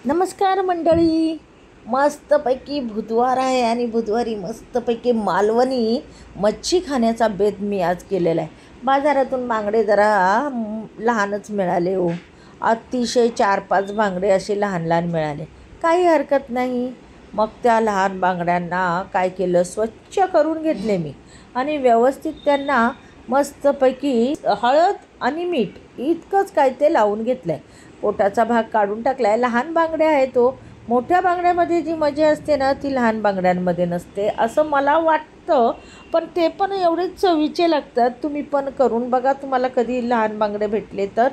नमस्कार मंडळी. मस्तपैकी बुधवार आहे आणि बुधवारी मस्तपैकी मालवणी मच्छी खाण्याचा बेत मी आज केलेला आहे. बाजारातून बांगडे जरा लहानच मिळाले हो. अतिशय 4-5 बांगडे असे लहान लहान मिळाले. काही हरकत नाही. मग त्या लहान बांगड्यांना काय केलं, स्वच्छ करून घेतले मी आणि व्यवस्थित त्यांना मस्तपैकी हळद आणि मीठ इतकंच काय ते लावून घेतलं आहे. पोटाचा भाग काढून टाकला आहे. लहान बांगड्या आहे तो. मोठ्या बांगड्यामध्ये जी मजा असते ना ती लहान बांगड्यांमध्ये नसते असं मला वाटतं. पण ते पण एवढेच चवीचे लागतात. तुम्ही पण करून बघा. तुम्हाला कधी लहान बांगडे भेटले तर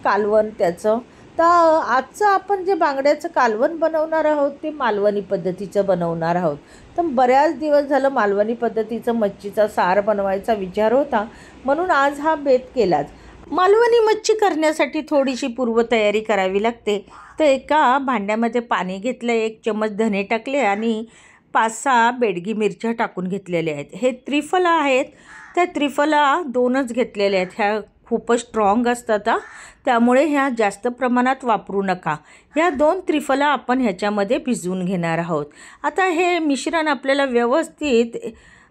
कालवण त्याचं. तर आजचं आपण जे बांगड्याचं कालवण बनवणार आहोत ते मालवणी पद्धतीचं बनवणार आहोत. तर बऱ्याच दिवस झालं मालवणी पद्धतीचं मच्छीचा सार बनवायचा विचार होता, म्हणून आज हा बेत केलाच. मालवणी मच्छी करण्यासाठी थोडीशी पूर्वतयारी करावी लागते. तर एका भांड्यामध्ये पाणी घेतलं, 1 चम्मच धने टाकले आणि 5-6 बेडगी मिरच्या टाकून घेतलेल्या आहेत. हे त्रिफला आहेत. त्या त्रिफला 2च घेतलेल्या आहेत. ह्या खूपच स्ट्रॉंग असतात, त्यामुळे ह्या जास्त प्रमाणात वापरू नका. ह्या 2 त्रिफला आपण ह्याच्यामध्ये भिजवून घेणार आहोत. आता हे मिश्रण आपल्याला व्यवस्थित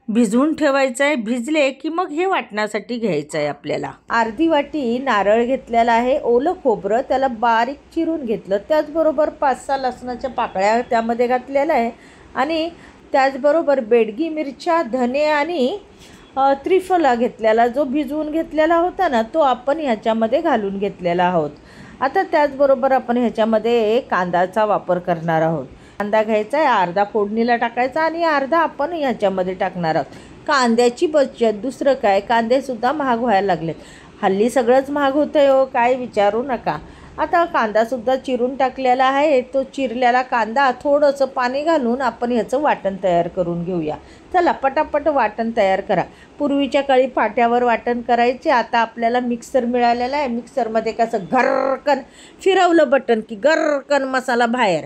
भिजवून ठेवायचं आहे. भिजले की मग हे वाटण्यासाठी घ्यायचं आहे. आपल्याला अर्धी वाटी नारळ घेतलेला आहे. ओलं खोबरं त्याला बारीक चिरून घेतलं. त्याचबरोबर 5-6 लसणाच्या पाकळ्या त्यामध्ये घातलेल्या आहे आणि त्याचबरोबर बेडगी मिरच्या, धने आणि त्रिफला घेतलेला जो भिजवून घेतलेला होता ना तो आपण ह्याच्यामध्ये घालून घेतलेला आहोत. आता त्याचबरोबर आपण ह्याच्यामध्ये कांद्याचा वापर करणार आहोत. कांदा घ्यायचा आहे, अर्धा फोडणीला टाकायचा आणि अर्धा आपण ह्याच्यामध्ये टाकणार आहोत. कांद्याची बचत, दुसरं काय. कांदेसुद्धा महाग व्हायला लागलेत. हल्ली सगळंच महाग होतं आहे हो, काय विचारू नका. आता कांदासुद्धा चिरून टाकलेला आहे. तो चिरलेला कांदा थोडंसं पाणी घालून आपण ह्याचं वाटण तयार करून घेऊया. चला पटापट वाटण तयार करा. पूर्वीच्या काळी पाट्यावर वाटण करायचे. आता आपल्याला मिक्सर मिळालेला आहे. मिक्सरमध्ये कसं घरकन फिरवलं बटन की घरकन मसाला बाहेर.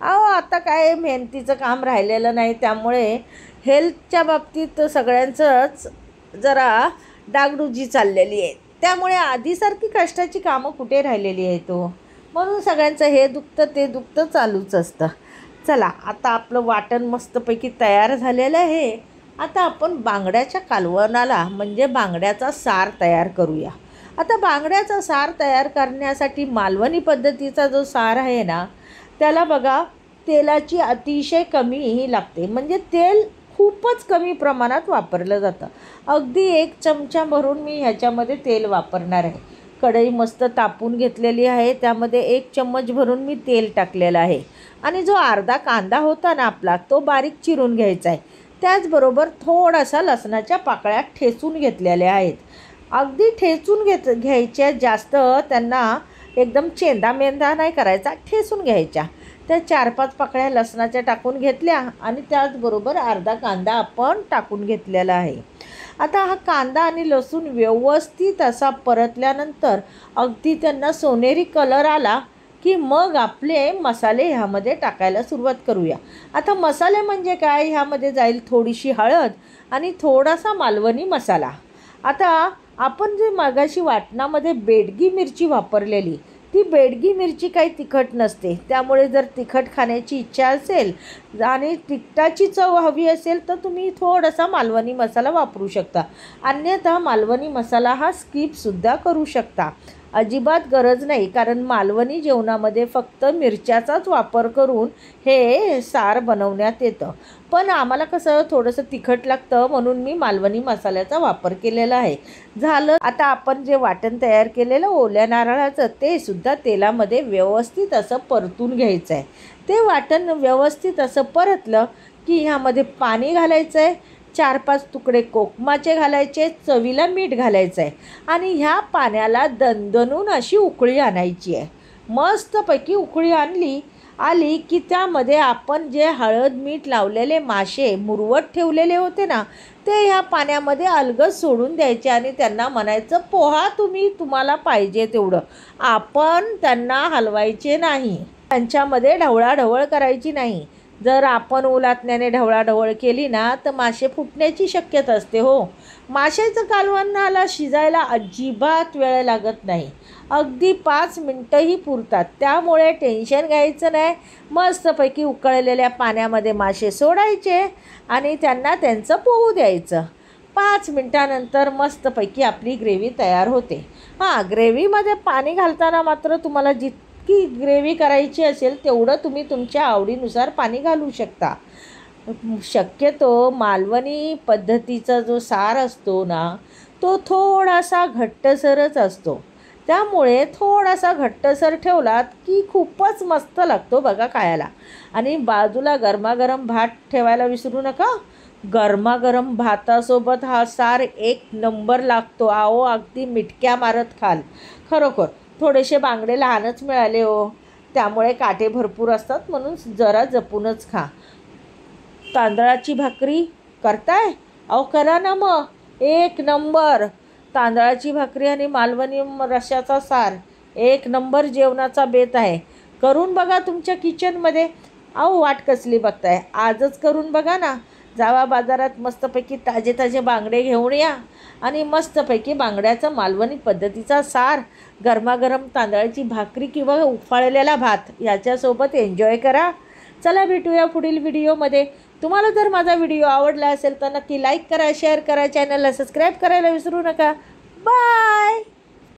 आता काय मेहनतीचं काम राहिलेलं नाही, त्यामुळे हेल्थच्या बाबतीत सगळ्यांचंच जरा डागडुजी चाललेली आहे. त्यामुळे आधीसारखी कष्टाची कामं कुठे राहिलेली आहेत तो. म्हणून सगळ्यांचं हे दुखतं ते दुखतं चालूच असतं. चला आता आपलं वाटण मस्तपैकी तयार झालेलं आहे. आता आपण बांगड्याच्या कालवणाला म्हणजे बांगड्याचा सार तयार करूया. आता बांगड्याचा सार तयार करण्यासाठी मालवणी पद्धतीचा जो सार आहे ना त्याला बघा तेलाची अतिशय कमी लागते. म्हणजे तेल खूपच कमी प्रमाणात वापरलं जातं. अगदी 1 चमचा भरून मी ह्याच्यामध्ये तेल वापरणार आहे. कढई मस्त तापून घेतलेली आहे. त्यामध्ये 1 चम्मच भरून मी तेल टाकलेलं आहे आणि जो अर्धा कांदा होता ना आपला तो बारीक चिरून घ्यायचा आहे. त्याचबरोबर थोडासा लसणाच्या पाकळ्या ठेचून घेतलेल्या आहेत. अगदी ठेचून घ्यायच्या, जास्त त्यांना एकदम चेंदा नाही करायचा, ठेचून घ्यायच्या. त्या 4-5 पाकळ्या लसणाच्या टाकून घेतल्या आणि त्याचबरोबर अर्धा कांदा आपण टाकून घेतलेला आहे. आता हा कांदा आणि लसूण व्यवस्थित असा परतल्यानंतर अगदी त्यांना सोनेरी कलर आला की मग आपले मसाले ह्यामध्ये टाकायला सुरुवात करूया. आता मसाले म्हणजे काय, ह्यामध्ये जाईल थोडीशी हळद आणि थोडासा मालवणी मसाला. आता आपण जे मगाशी वाटणामध्ये बेडगी मिरची वापरलेली ती बेडगी मिरची काही तिखट नसते. त्यामुळे जर तिखट खाण्याची इच्छा असेल आणि तिखटाची चव हवी असेल तर तुम्ही थोडासा मालवणी मसाला वापरू शकता. अन्यथा मालवणी मसाला हा स्किपसुद्धा करू शकता. अजिबात गरज नाही, कारण मालवणी जेवणामध्ये फक्त मिरच्याचाच वापर करून हे सार बनवण्यात येतं. पण आम्हाला कसं थोडंसं तिखट लागतं म्हणून मी मालवणी मसाल्याचा वापर केलेला आहे. झालं. आता आपण जे वाटण तयार केलेलं ओल्या नारळाचं ते सुद्धा तेलामध्ये व्यवस्थित असं परतून घ्यायचं आहे. ते वाटण व्यवस्थित असं परतलं की ह्यामध्ये पाणी घालायचं आहे. 4-5 तुकडे कोकमाचे घालायचे, चवीला मीठ घालायचं आहे आणि ह्या पाण्याला दणदणून अशी उकळी आणायची आहे. मस्तपैकी उकळी आली की त्यामध्ये आपण जे हळद मीठ लावलेले मासे मुरवत ठेवलेले होते ना ते ह्या पाण्यामध्ये अलगद सोडून द्यायचे आणि त्यांना म्हणायचं पोहा तुम्हाला पाहिजे तेवढं. आपण त्यांना हलवायचे नाही, त्यांच्यामध्ये ढवळाढवळ करायची नाही. जर आपण उलातण्याने ढवळाढवळ केली ना तर मासे फुटण्याची शक्यता असते हो. माशाचं कालवणाला शिजायला अजिबात वेळ लागत नाही. अगदी 5 मिनटंही पुरतात. त्यामुळे टेन्शन घ्यायचं नाही. मस्तपैकी उकळलेल्या पाण्यामध्ये मासे सोडायचे आणि त्यांना त्यांचं पोहू द्यायचं. 5 मिनटानंतर मस्तपैकी आपली ग्रेव्ही तयार होते. ग्रेव्हीमध्ये पाणी घालताना मात्र तुम्हाला जितकी ग्रेव्ही करायची असेल तेवढं तुम्ही तुमच्या आवडीनुसार पाणी घालू शकता. शक्यतो मालवणी पद्धतीचा जो सार असतो ना, तो थोडासा घट्टसरच असतो. त्यामुळे थोडासा घट्टसर ठेवलात की खूपच मस्त लागतो बघा खायला. आणि बाजूला गरमागरम भात ठेवायला विसरू नका. गरमागरम भातासोबत हा सार एक नंबर लागतो. अगदी मिटक्या मारत खाल. खरोखर थोडेसे बांगडे लहानच मिळाले हो, त्यामुळे काटे भरपूर असतात, म्हणून जरा जपूनच खा. तांदळाची भाकरी करताय? करा ना मग. एक नंबर तांदळाची भाकरी आणि मालवणी रश्श्याचा सार एक नंबर जेवणाचा बेत आहे. करून बघा तुमच्या किचनमध्ये. वाट कसली बघताय, आजच करून बघा ना. जावा बाजारात, मस्तपैकी ताजे ताजे बांगडे घेऊन या आणि मस्तपैकी बांगड्याचा मालवणी पद्धतीचा सार, गरमागरम तांदळाची भाकरी किंवा उफाळलेला भात याच्यासोबत एन्जॉय करा. चला भेटूया पुढील व्हिडिओमध्ये. तुम्हाला जर माझा व्हिडिओ आवडला असेल तर नक्की लाईक करा, शेअर करा, चॅनलला सबस्क्राईब करायला विसरू नका. बाय.